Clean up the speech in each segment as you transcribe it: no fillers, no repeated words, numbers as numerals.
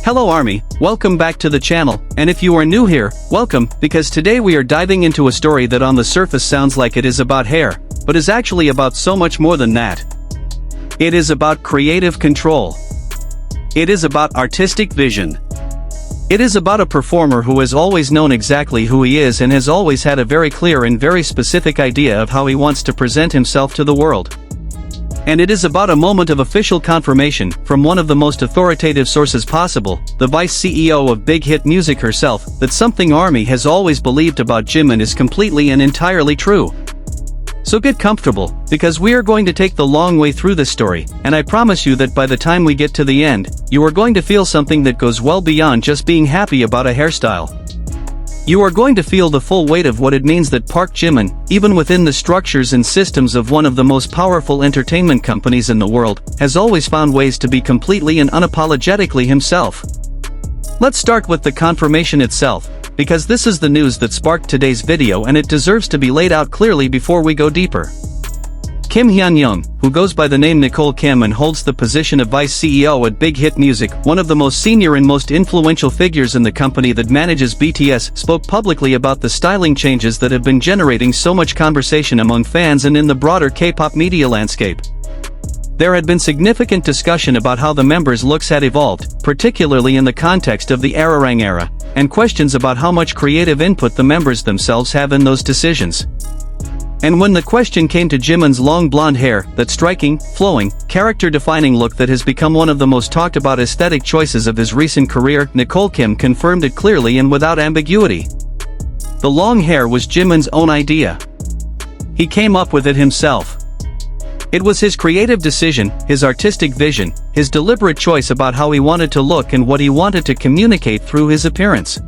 Hello Army, welcome back to the channel, and if you are new here, welcome, because today we are diving into a story that on the surface sounds like it is about hair, but is actually about so much more than that. It is about creative control. It is about artistic vision. It is about a performer who has always known exactly who he is and has always had a very clear and very specific idea of how he wants to present himself to the world. And it is about a moment of official confirmation from one of the most authoritative sources possible, the vice CEO of Big Hit Music herself, that something Army has always believed about Jimin is completely and entirely true. So get comfortable, because we are going to take the long way through this story, and I promise you that by the time we get to the end, you are going to feel something that goes well beyond just being happy about a hairstyle. You are going to feel the full weight of what it means that ParkJimin, even within the structures and systems of one of the most powerful entertainment companies in the world, has always found ways to be completely and unapologetically himself. Let's start with the confirmation itself, because this is the news that sparked today's video and it deserves to be laid out clearly before we go deeper. Kim Hyun-young, who goes by the name Nicole Kim and holds the position of Vice CEO at Big Hit Music, one of the most senior and most influential figures in the company that manages BTS, spoke publicly about the styling changes that have been generating so much conversation among fans and in the broader K-pop media landscape. There had been significant discussion about how the members' looks had evolved, particularly in the context of the Ararang era, and questions about how much creative input the members themselves have in those decisions. And when the question came to Jimin's long blonde hair, that striking, flowing, character-defining look that has become one of the most talked about aesthetic choices of his recent career, Nicole Kim confirmed it clearly and without ambiguity. The long hair was Jimin's own idea. He came up with it himself. It was his creative decision, his artistic vision, his deliberate choice about how he wanted to look and what he wanted to communicate through his appearance.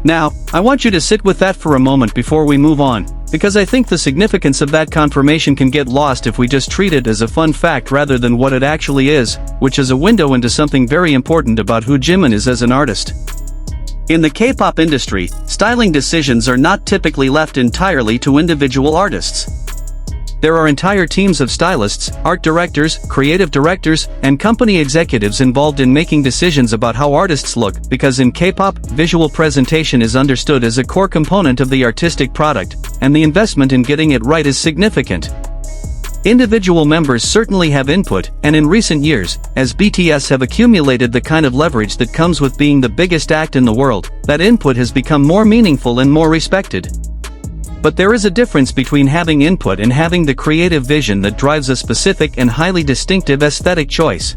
Now, I want you to sit with that for a moment before we move on, because I think the significance of that confirmation can get lost if we just treat it as a fun fact rather than what it actually is, which is a window into something very important about who Jimin is as an artist. In the K-pop industry, styling decisions are not typically left entirely to individual artists. There are entire teams of stylists, art directors, creative directors, and company executives involved in making decisions about how artists look, because in K-pop, visual presentation is understood as a core component of the artistic product, and the investment in getting it right is significant. Individual members certainly have input, and in recent years, as BTS have accumulated the kind of leverage that comes with being the biggest act in the world, that input has become more meaningful and more respected. But there is a difference between having input and having the creative vision that drives a specific and highly distinctive aesthetic choice.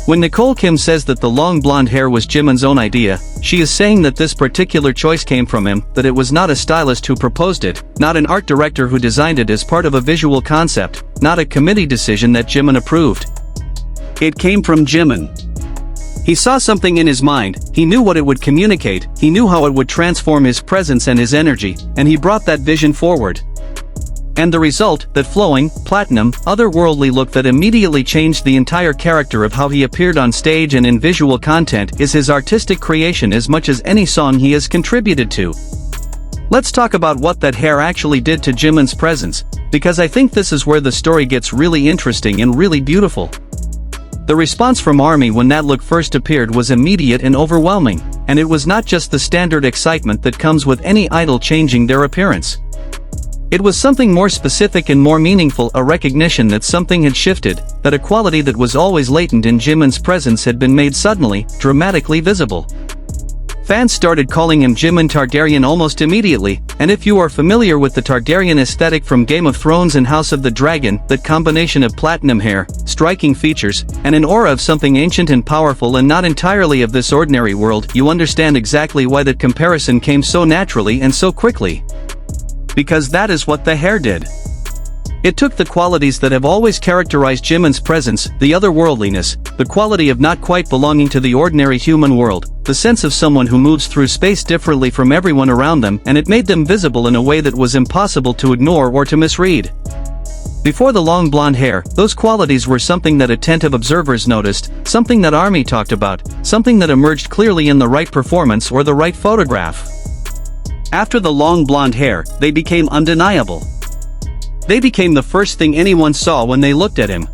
When Nicole Kim says that the long blonde hair was Jimin's own idea, she is saying that this particular choice came from him, that it was not a stylist who proposed it, not an art director who designed it as part of a visual concept, not a committee decision that Jimin approved. It came from Jimin. He saw something in his mind, he knew what it would communicate, he knew how it would transform his presence and his energy, and he brought that vision forward. And the result, that flowing, platinum, otherworldly look that immediately changed the entire character of how he appeared on stage and in visual content, is his artistic creation as much as any song he has contributed to. Let's talk about what that hair actually did to Jimin's presence, because I think this is where the story gets really interesting and really beautiful. The response from ARMY when that look first appeared was immediate and overwhelming, and it was not just the standard excitement that comes with any idol changing their appearance. It was something more specific and more meaningful, a recognition that something had shifted, that a quality that was always latent in Jimin's presence had been made suddenly, dramatically visible. Fans started calling him Jimin Targaryen almost immediately, and if you are familiar with the Targaryen aesthetic from Game of Thrones and House of the Dragon, that combination of platinum hair, striking features, and an aura of something ancient and powerful and not entirely of this ordinary world, you understand exactly why that comparison came so naturally and so quickly. Because that is what the hair did. It took the qualities that have always characterized Jimin's presence, the otherworldliness, the quality of not quite belonging to the ordinary human world, the sense of someone who moves through space differently from everyone around them, and it made them visible in a way that was impossible to ignore or to misread. Before the long blonde hair, those qualities were something that attentive observers noticed, something that ARMY talked about, something that emerged clearly in the right performance or the right photograph. After the long blonde hair, they became undeniable. They became the first thing anyone saw when they looked at him.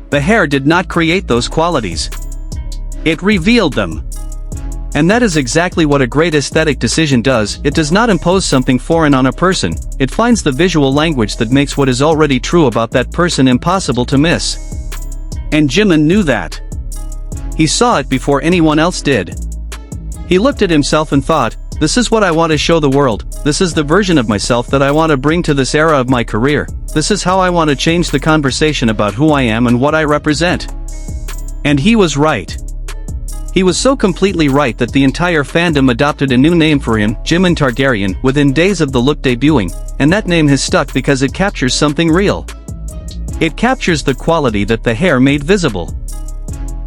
The hair did not create those qualities. It revealed them. And that is exactly what a great aesthetic decision does. It does not impose something foreign on a person, it finds the visual language that makes what is already true about that person impossible to miss. And Jimin knew that. He saw it before anyone else did. He looked at himself and thought, this is what I want to show the world, this is the version of myself that I want to bring to this era of my career, this is how I want to change the conversation about who I am and what I represent. And he was right. He was so completely right that the entire fandom adopted a new name for him, Jimin Targaryen, within days of the look debuting, and that name has stuck because it captures something real. It captures the quality that the hair made visible.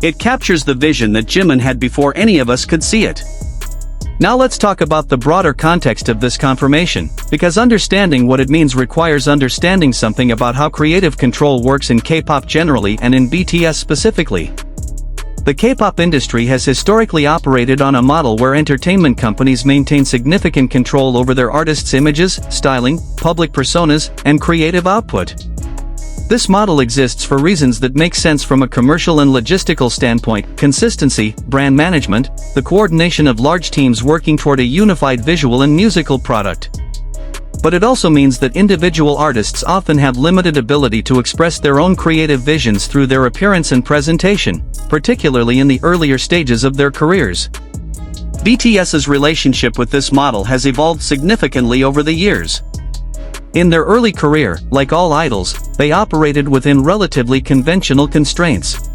It captures the vision that Jimin had before any of us could see it. Now let's talk about the broader context of this confirmation, because understanding what it means requires understanding something about how creative control works in K-pop generally and in BTS specifically. The K-pop industry has historically operated on a model where entertainment companies maintain significant control over their artists' images, styling, public personas, and creative output. This model exists for reasons that make sense from a commercial and logistical standpoint: consistency, brand management, the coordination of large teams working toward a unified visual and musical product. But it also means that individual artists often have limited ability to express their own creative visions through their appearance and presentation, particularly in the earlier stages of their careers. BTS's relationship with this model has evolved significantly over the years. In their early career, like all idols, they operated within relatively conventional constraints.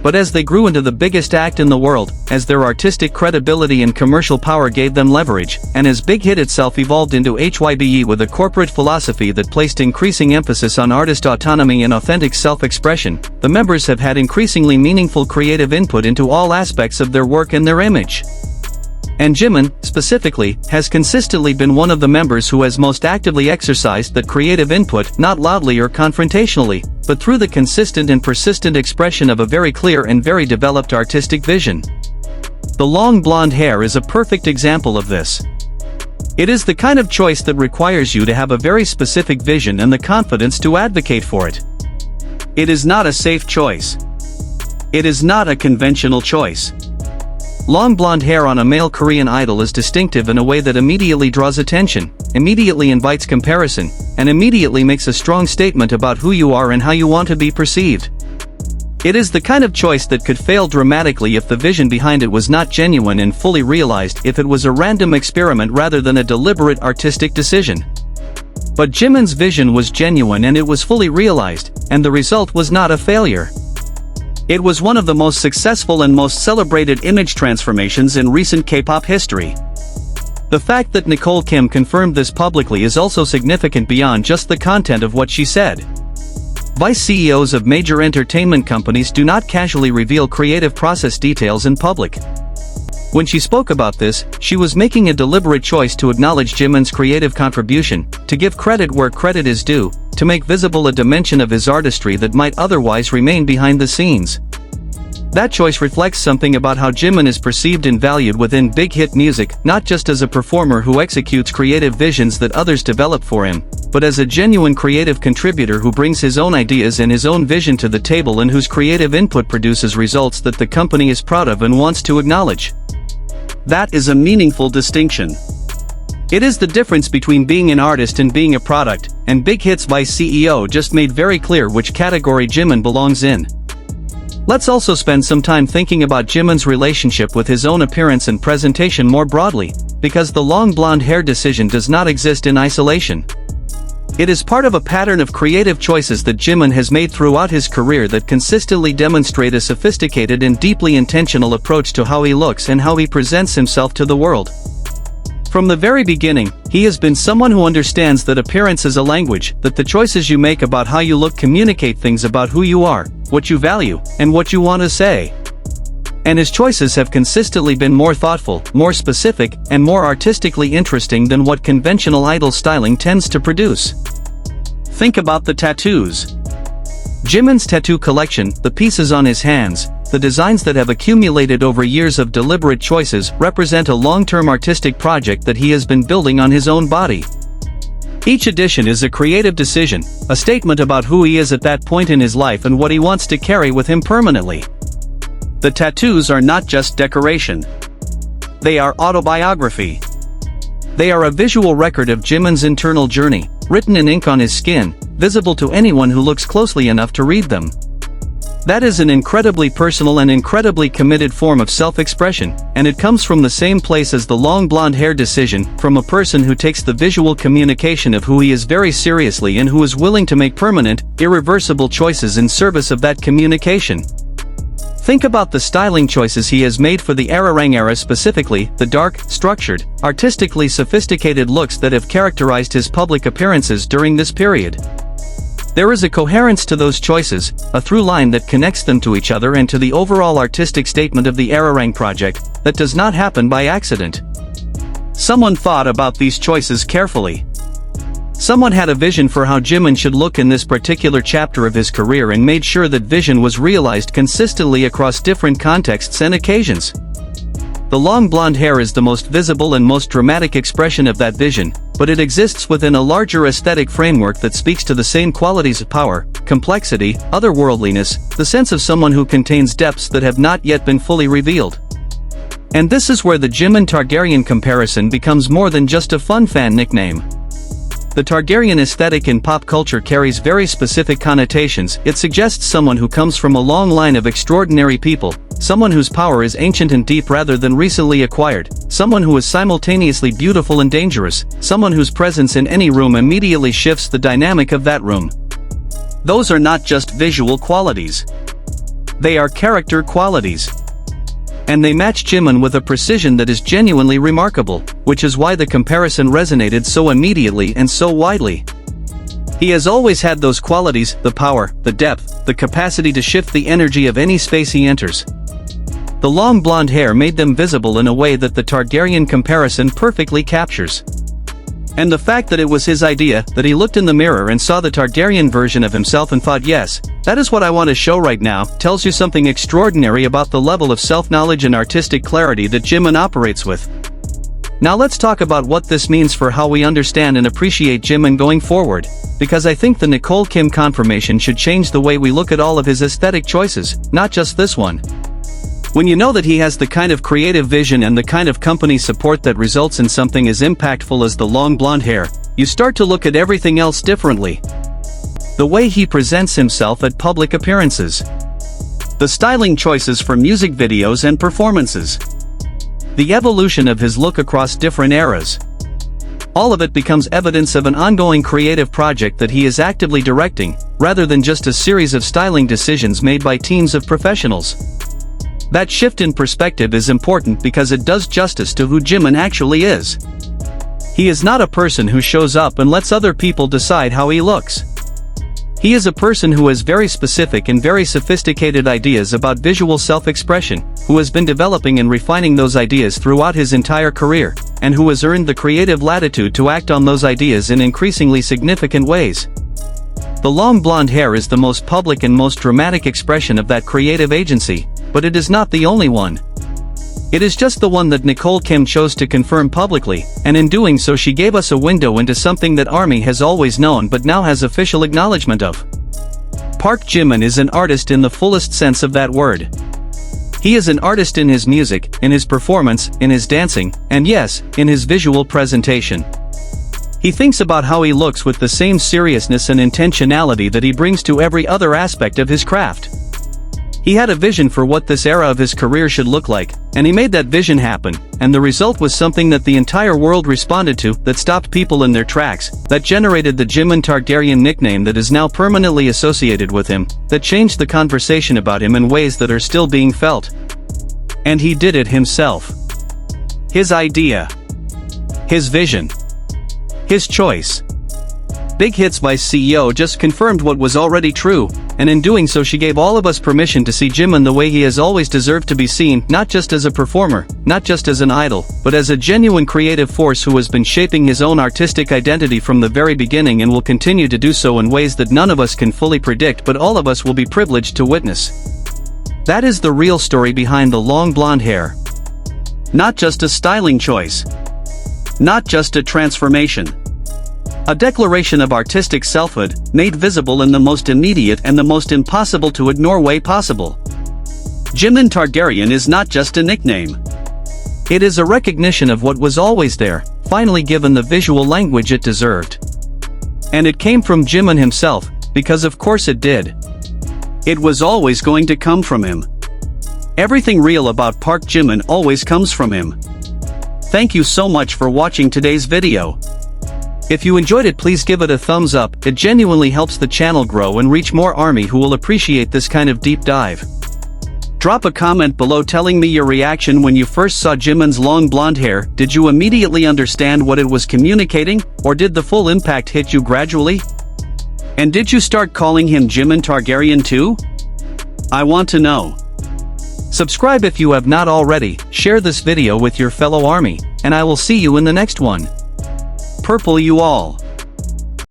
But as they grew into the biggest act in the world, as their artistic credibility and commercial power gave them leverage, and as Big Hit itself evolved into HYBE with a corporate philosophy that placed increasing emphasis on artist autonomy and authentic self-expression, the members have had increasingly meaningful creative input into all aspects of their work and their image. And Jimin, specifically, has consistently been one of the members who has most actively exercised that creative input, not loudly or confrontationally, but through the consistent and persistent expression of a very clear and very developed artistic vision. The long blonde hair is a perfect example of this. It is the kind of choice that requires you to have a very specific vision and the confidence to advocate for it. It is not a safe choice. It is not a conventional choice. Long blonde hair on a male Korean idol is distinctive in a way that immediately draws attention, immediately invites comparison, and immediately makes a strong statement about who you are and how you want to be perceived. It is the kind of choice that could fail dramatically if the vision behind it was not genuine and fully realized, if it was a random experiment rather than a deliberate artistic decision. But Jimin's vision was genuine and it was fully realized, and the result was not a failure. It was one of the most successful and most celebrated image transformations in recent K-pop history. The fact that Nicole Kim confirmed this publicly is also significant beyond just the content of what she said. Vice CEOs of major entertainment companies do not casually reveal creative process details in public. When she spoke about this, she was making a deliberate choice to acknowledge Jimin's creative contribution, to give credit where credit is due, to make visible a dimension of his artistry that might otherwise remain behind the scenes. That choice reflects something about how Jimin is perceived and valued within Big Hit music, not just as a performer who executes creative visions that others develop for him, but as a genuine creative contributor who brings his own ideas and his own vision to the table and whose creative input produces results that the company is proud of and wants to acknowledge. That is a meaningful distinction. It is the difference between being an artist and being a product, and Big Hit's vice CEO just made very clear which category Jimin belongs in. Let's also spend some time thinking about Jimin's relationship with his own appearance and presentation more broadly, because the long blonde hair decision does not exist in isolation. It is part of a pattern of creative choices that Jimin has made throughout his career that consistently demonstrate a sophisticated and deeply intentional approach to how he looks and how he presents himself to the world. From the very beginning, he has been someone who understands that appearance is a language, that the choices you make about how you look communicate things about who you are, what you value, and what you want to say. And his choices have consistently been more thoughtful, more specific, and more artistically interesting than what conventional idol styling tends to produce. Think about the tattoos. Jimin's tattoo collection, the pieces on his hands, the designs that have accumulated over years of deliberate choices, represent a long-term artistic project that he has been building on his own body. Each addition is a creative decision, a statement about who he is at that point in his life and what he wants to carry with him permanently. The tattoos are not just decoration. They are autobiography. They are a visual record of Jimin's internal journey, written in ink on his skin, visible to anyone who looks closely enough to read them. That is an incredibly personal and incredibly committed form of self-expression, and it comes from the same place as the long blonde hair decision, from a person who takes the visual communication of who he is very seriously and who is willing to make permanent, irreversible choices in service of that communication. Think about the styling choices he has made for the Ararang era, specifically, the dark, structured, artistically sophisticated looks that have characterized his public appearances during this period. There is a coherence to those choices, a through line that connects them to each other and to the overall artistic statement of the Ararang project, that does not happen by accident. Someone thought about these choices carefully. Someone had a vision for how Jimin should look in this particular chapter of his career and made sure that vision was realized consistently across different contexts and occasions. The long blonde hair is the most visible and most dramatic expression of that vision, but it exists within a larger aesthetic framework that speaks to the same qualities of power, complexity, otherworldliness, the sense of someone who contains depths that have not yet been fully revealed. And this is where the Jimin Targaryen comparison becomes more than just a fun fan nickname. The Targaryen aesthetic in pop culture carries very specific connotations. It suggests someone who comes from a long line of extraordinary people, someone whose power is ancient and deep rather than recently acquired, someone who is simultaneously beautiful and dangerous, someone whose presence in any room immediately shifts the dynamic of that room. Those are not just visual qualities. They are character qualities. And they match Jimin with a precision that is genuinely remarkable, which is why the comparison resonated so immediately and so widely. He has always had those qualities, the power, the depth, the capacity to shift the energy of any space he enters. The long blonde hair made them visible in a way that the Targaryen comparison perfectly captures. And the fact that it was his idea, that he looked in the mirror and saw the Targaryen version of himself and thought, yes, that is what I want to show right now, tells you something extraordinary about the level of self-knowledge and artistic clarity that Jimin operates with. Now let's talk about what this means for how we understand and appreciate Jimin going forward, because I think the Nicole Kim confirmation should change the way we look at all of his aesthetic choices, not just this one. When you know that he has the kind of creative vision and the kind of company support that results in something as impactful as the long blonde hair, you start to look at everything else differently. The way he presents himself at public appearances. The styling choices for music videos and performances. The evolution of his look across different eras. All of it becomes evidence of an ongoing creative project that he is actively directing, rather than just a series of styling decisions made by teams of professionals. That shift in perspective is important because it does justice to who Jimin actually is. He is not a person who shows up and lets other people decide how he looks. He is a person who has very specific and very sophisticated ideas about visual self-expression, who has been developing and refining those ideas throughout his entire career, and who has earned the creative latitude to act on those ideas in increasingly significant ways. The long blonde hair is the most public and most dramatic expression of that creative agency, but it is not the only one. It is just the one that Nicole Kim chose to confirm publicly, and in doing so she gave us a window into something that ARMY has always known but now has official acknowledgement of. ParkJimin is an artist in the fullest sense of that word. He is an artist in his music, in his performance, in his dancing, and yes, in his visual presentation. He thinks about how he looks with the same seriousness and intentionality that he brings to every other aspect of his craft. He had a vision for what this era of his career should look like, and he made that vision happen, and the result was something that the entire world responded to, that stopped people in their tracks, that generated the Jimin Targaryen nickname that is now permanently associated with him, that changed the conversation about him in ways that are still being felt. And he did it himself. His idea. His vision. His choice. Big Hits Vice CEO just confirmed what was already true, and in doing so she gave all of us permission to see Jimin the way he has always deserved to be seen, not just as a performer, not just as an idol, but as a genuine creative force who has been shaping his own artistic identity from the very beginning and will continue to do so in ways that none of us can fully predict but all of us will be privileged to witness. That is the real story behind the long blonde hair. Not just a styling choice. Not just a transformation. A declaration of artistic selfhood, made visible in the most immediate and the most impossible to ignore way possible. Jimin Targaryen is not just a nickname. It is a recognition of what was always there, finally given the visual language it deserved. And it came from Jimin himself, because of course it did. It was always going to come from him. Everything real about ParkJimin always comes from him. Thank you so much for watching today's video. If you enjoyed it, please give it a thumbs up. It genuinely helps the channel grow and reach more army who will appreciate this kind of deep dive. Drop a comment below telling me your reaction when you first saw Jimin's long blonde hair. Did you immediately understand what it was communicating, or did the full impact hit you gradually? And did you start calling him Jimin Targaryen too? I want to know. Subscribe if you have not already, share this video with your fellow army, and I will see you in the next one. Purple you all.